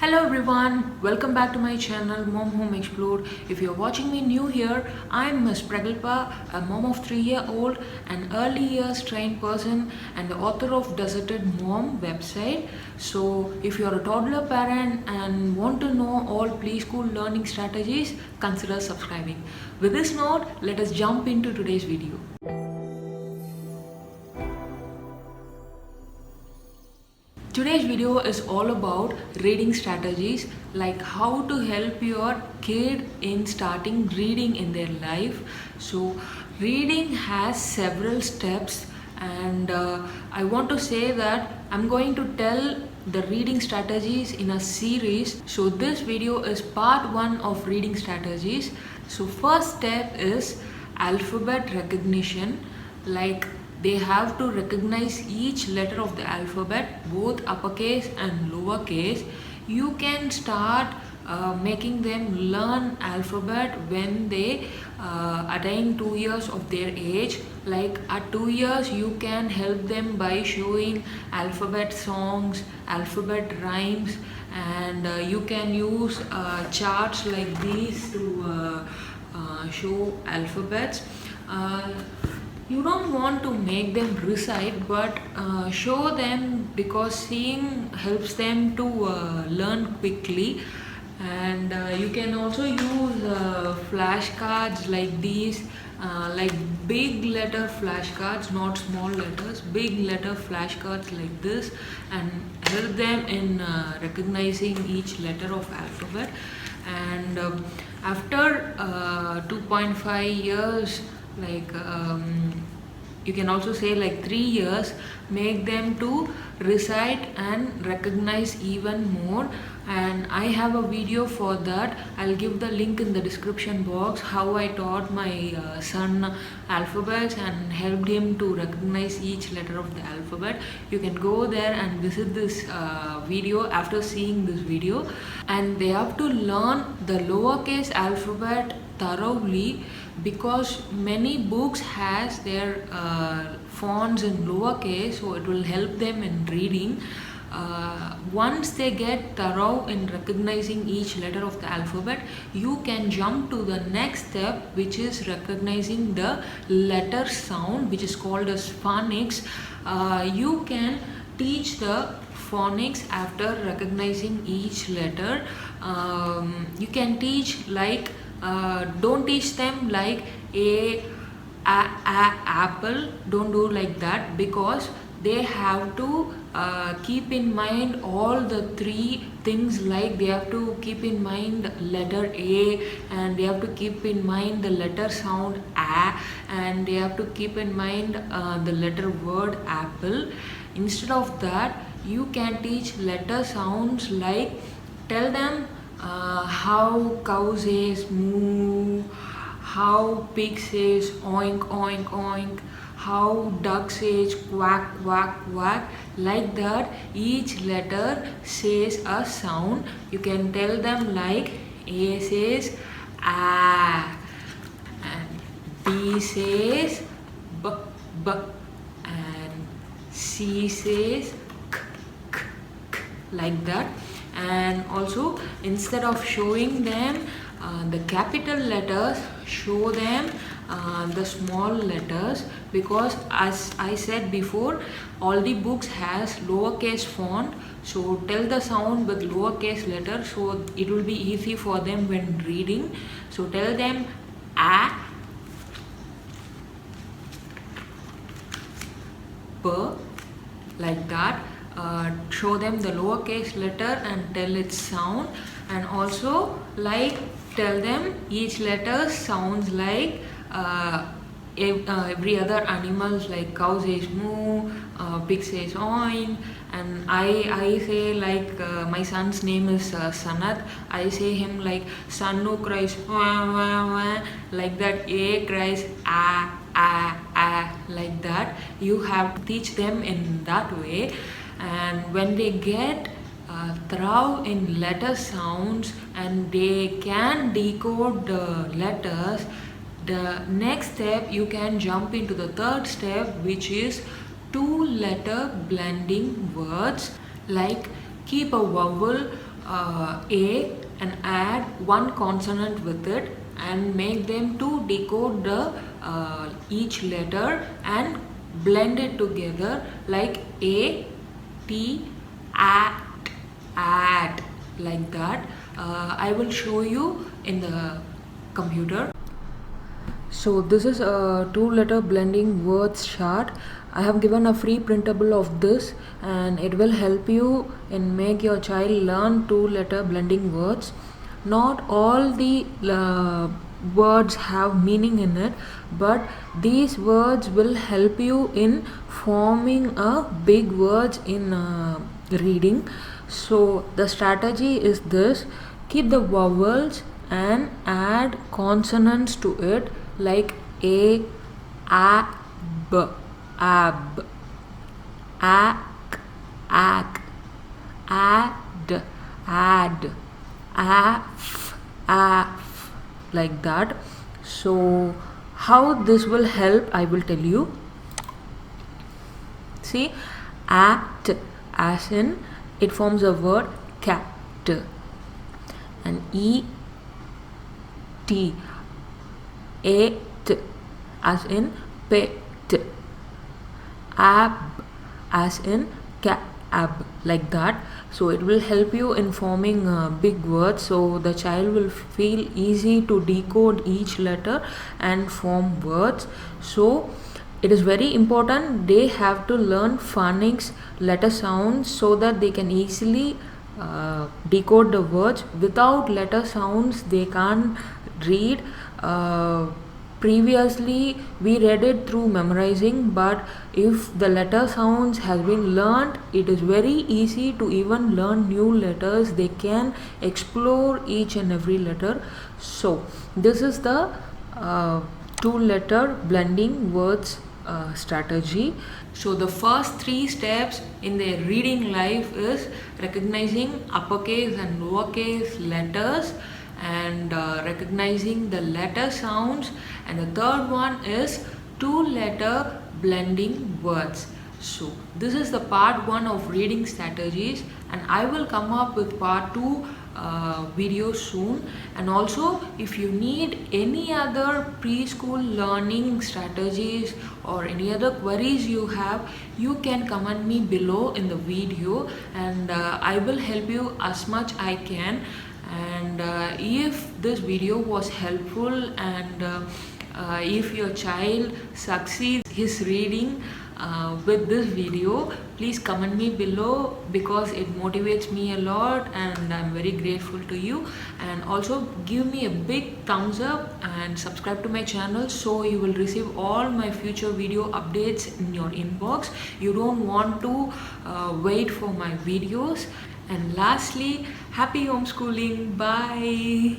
Hello everyone, welcome back to my channel Mom Home Explore. If you're watching me new here, I'm Ms. Pragalpa, a mom of 3-year-old, an early years trained person and the author of Deserted Mom website. So if you're a toddler parent and want to know all preschool learning strategies, consider subscribing. With this note, let us jump into today's video. Today's video is all about reading strategies, like how to help your kid in starting reading in their life. So reading has several steps, and I want to say that I'm going to tell the reading strategies in a series. So this video is part 1 of reading strategies. So first step is alphabet recognition, like they have to recognize each letter of the alphabet, both uppercase and lowercase. You can start making them learn alphabet when they attain 2 years of their age. Like at 2 years, you can help them by showing alphabet songs, alphabet rhymes, and you can use charts like these to show alphabets. You don't want to make them recite, but show them, because seeing helps them to learn quickly. And you can also use flashcards like these, like big letter flashcards, not small letters, big letter flashcards like this, and help them in recognizing each letter of alphabet. And after 2.5 years, like you can also say like 3 years, make them to recite and recognize even more. And I have a video for that. I'll give the link in the description box, how I taught my son alphabets and helped him to recognize each letter of the alphabet. You can go there and visit this video after seeing this video. And they have to learn the lowercase alphabet thoroughly, because many books has their fonts in lowercase, so it will help them in reading. Once they get thorough in recognizing each letter of the alphabet, you can jump to the next step, which is recognizing the letter sound, which is called as phonics. You can teach the phonics after recognizing each letter. You can teach like don't teach them like apple. Don't do like that, because they have to keep in mind all the 3 things. Like they have to keep in mind letter A, and they have to keep in mind the letter sound a, and they have to keep in mind the letter word apple. Instead of that, you can teach letter sounds, like tell them how cow says moo, how pig says oink oink oink, how duck says quack quack quack. Like that, each letter says a sound. You can tell them like A says a, and B says b b, and C says k k k, like that. And also, instead of showing them the capital letters, show them the small letters, because as I said before, all the books has lowercase font. So tell the sound with lowercase letters, so it will be easy for them when reading. So tell them a, p, like that. Show them the lowercase letter and tell its sound. And also, like tell them each letter sounds like every other animals, like cow says moo, pig says oink. And I say like my son's name is Sanat. I say him like Sanu cries wah, wah, wah, like that. A cries like that. You have to teach them in that way. And when they get thorough in letter sounds and they can decode the letters, the next step you can jump into the third step, which is 2-letter blending words. Like keep a vowel A and add one consonant with it and make them to decode the each letter and blend it together like A, T, at, like that. I will show you in the computer. So this is a two-letter blending words chart. I have given a free printable of this and it will help you in make your child learn two-letter blending words. Not all the words have meaning in it, but these words will help you in forming a big words in reading. So the strategy is this: keep the vowels and add consonants to it like a, b, ab, ak, ad, af, like that. So how this will help, I will tell you. See, act as in it forms a word cat, and e t, a t as in pet, ab as in ab, like that. So it will help you in forming big words, so the child will feel easy to decode each letter and form words. So it is very important they have to learn phonics, letter sounds, so that they can easily decode the words. Without letter sounds they can't read. Previously we read it through memorizing, but if the letter sounds has been learned, it is very easy to even learn new letters. They can explore each and every letter. So this is the two-letter blending words strategy. So the first 3 steps in their reading life is recognizing uppercase and lowercase letters and recognizing the letter sounds, and the third one is two-letter blending words. So this is the part 1 of reading strategies, and I will come up with part 2 video soon. And also if you need any other preschool learning strategies or any other queries you have, you can comment me below in the video, and I will help you as much I can. And if this video was helpful and if your child succeeds his reading with this video, please comment me below, because it motivates me a lot and I'm very grateful to you. And also give me a big thumbs up and subscribe to my channel, so you will receive all my future video updates in your inbox. You don't want to wait for my videos. And lastly, happy homeschooling. Bye.